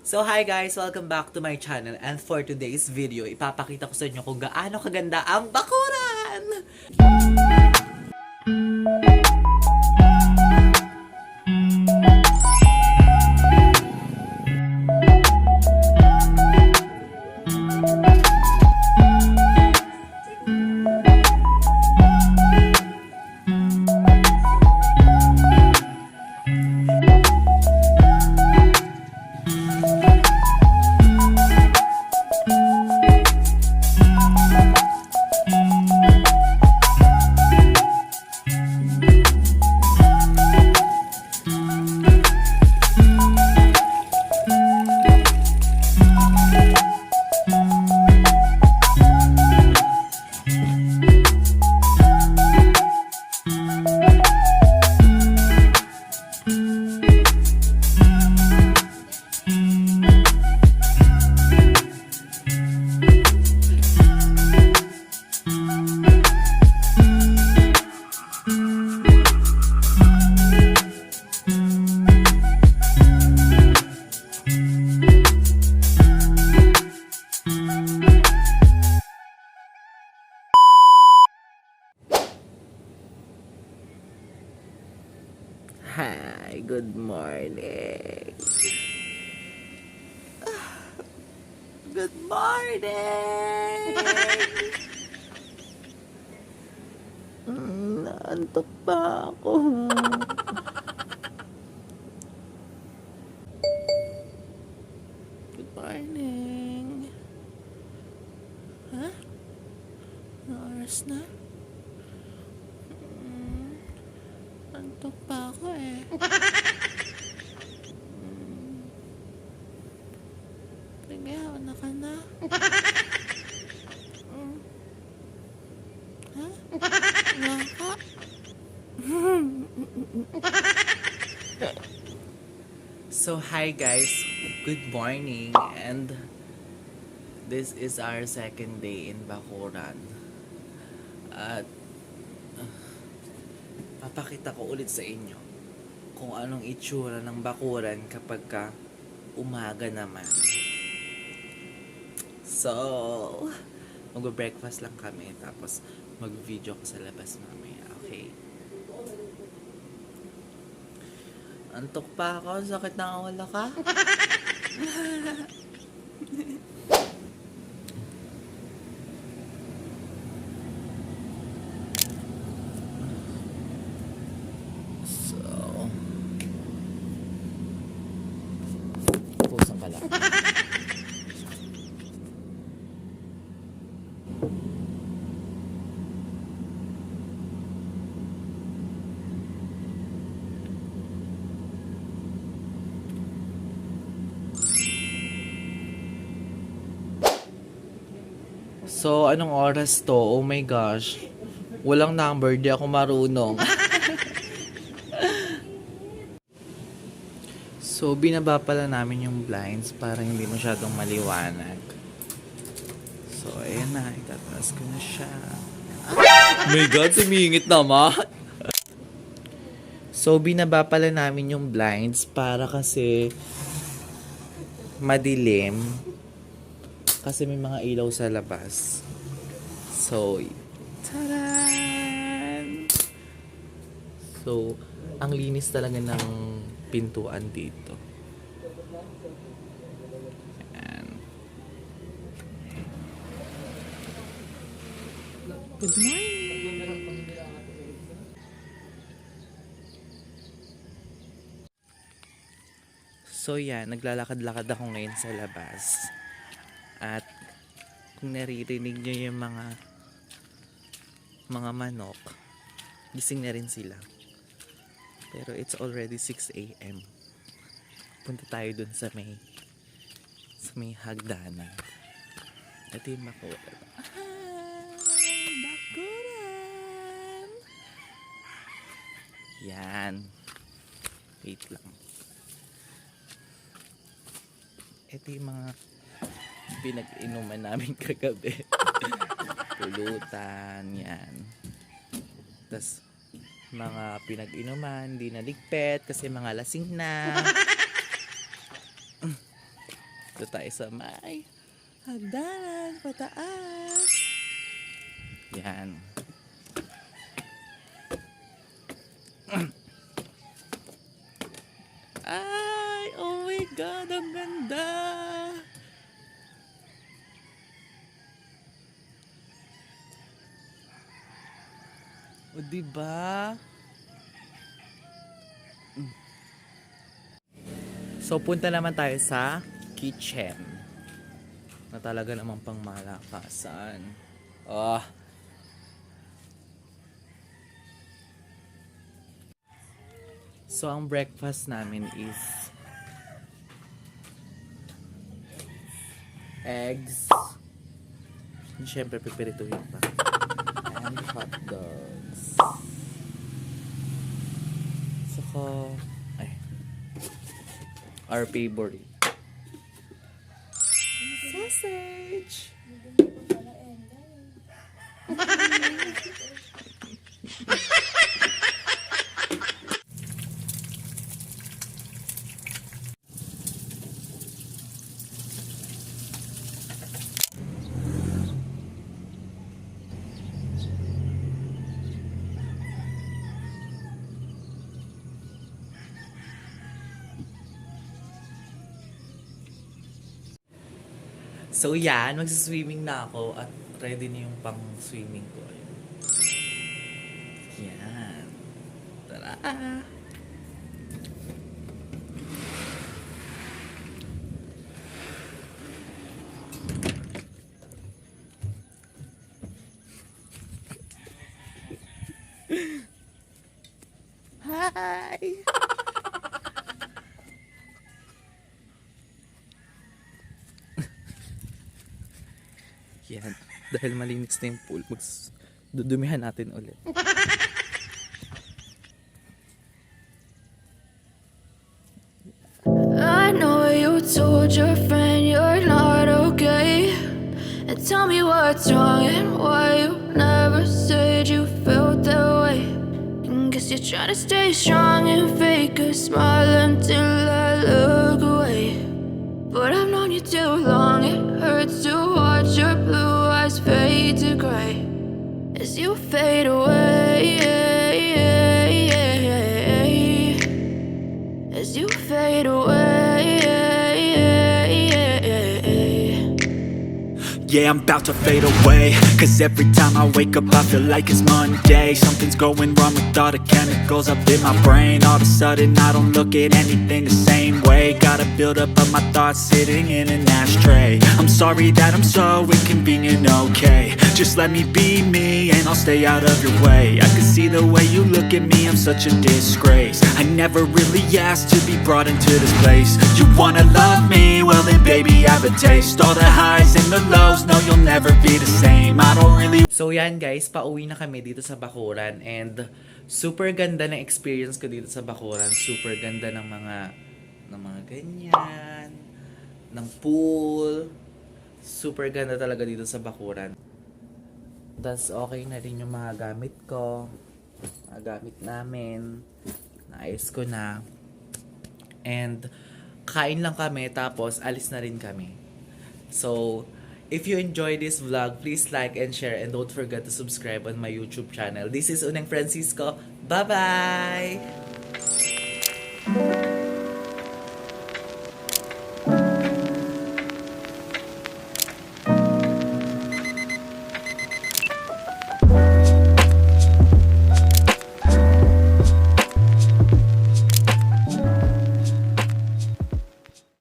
So hi guys! Welcome back to my channel, and for today's video, ipapakita ko sa inyo kung gaano kaganda ang bakuran! Hi, good morning. Good morning. Naantok pa ako. Good morning. Ha? Anong oras na? Antok pa ako eh. Nagayaw na ka na. Ha? Wala ka? So hi guys, good morning, and this is our second day in Bakuran. At papakita ko ulit sa inyo kung anong itsura ng bakuran kapag ka umaga naman. So, mag-breakfast lang kami, tapos mag-video ko sa labas mamaya, okay? Antok pa ako, sakit na ang ulo ka? Pusang ka lang. So, anong oras to? Oh my gosh. Walang number, di ako marunong. So, binaba pala namin yung blinds para hindi masyadong maliwanag. So, ayan na. Itataas ko na siya. Oh my God, tumingit naman. So, binaba pala namin yung blinds para kasi madilim. Kasi may mga ilaw sa labas. So, taran! So, ang linis talaga ng pintuan dito. Ayan. Good morning! So yan, naglalakad-lakad ako ngayon sa labas. At kung naririnig nyo yung mga manok, gising na rin sila. Pero it's already 6 a.m. Punta tayo dun sa may hagdanan. Ito yung bakuran. Bakuran! Yan. Wait lang. Ito yung mga pinag-inuman namin kagabi. Pulutan, yan. Tapos, mga pinag-inuman, di naligpit kasi mga lasing na. Dito tayo sa may hagdanan, pataas. Yan. Ay, oh my God, ang ganda. O, diba? So, punta naman tayo sa kitchen. Na talaga namang pang malakasan. Oh. So, ang breakfast namin is eggs. Siyempre, pipirituhin pa. And hot dogs. Saka, our favorite. Sausage! So yan, magsiswimming na ako at ready na yung pang swimming ko. Yan. Tara! Hi! Yan. Dahil malinis na yung pool, dudumihan natin ulit. I know you told your friend you're not okay, and tell me what's wrong and why you never said you felt that way. And guess you're trying to stay strong and fake a smile until I look away. But I've known you too long, it hurts to watch your blue eyes fade to gray as you fade away. As you fade away. Yeah, I'm about to fade away. Cause every time I wake up I feel like it's Monday. Something's going wrong with all the chemicals up in my brain. All of a sudden I don't look at anything the same way. Gotta build up of my thoughts sitting in an ashtray. I'm sorry that I'm so inconvenient, okay. Just let me be me and I'll stay out of your way. I can see the way you look at me, I'm such a disgrace. I never really asked to be brought into this place. You wanna love me? Well then baby I have a taste. All the highs and the lows, no you'll never be the same. I don't really. So yan guys, pauwi na kami dito sa Bakuran and super ganda ng experience ko dito sa Bakuran. Super ganda ng mga ganyan, ng pool. Super ganda talaga dito sa Bakuran. Tas okay na rin yung mga gamit ko. Mga gamit namin. Naayos ko na. And kain lang kami tapos alis na rin kami. So, if you enjoy this vlog, please like and share and don't forget to subscribe on my YouTube channel. This is Uneng Francisco. Bye-bye!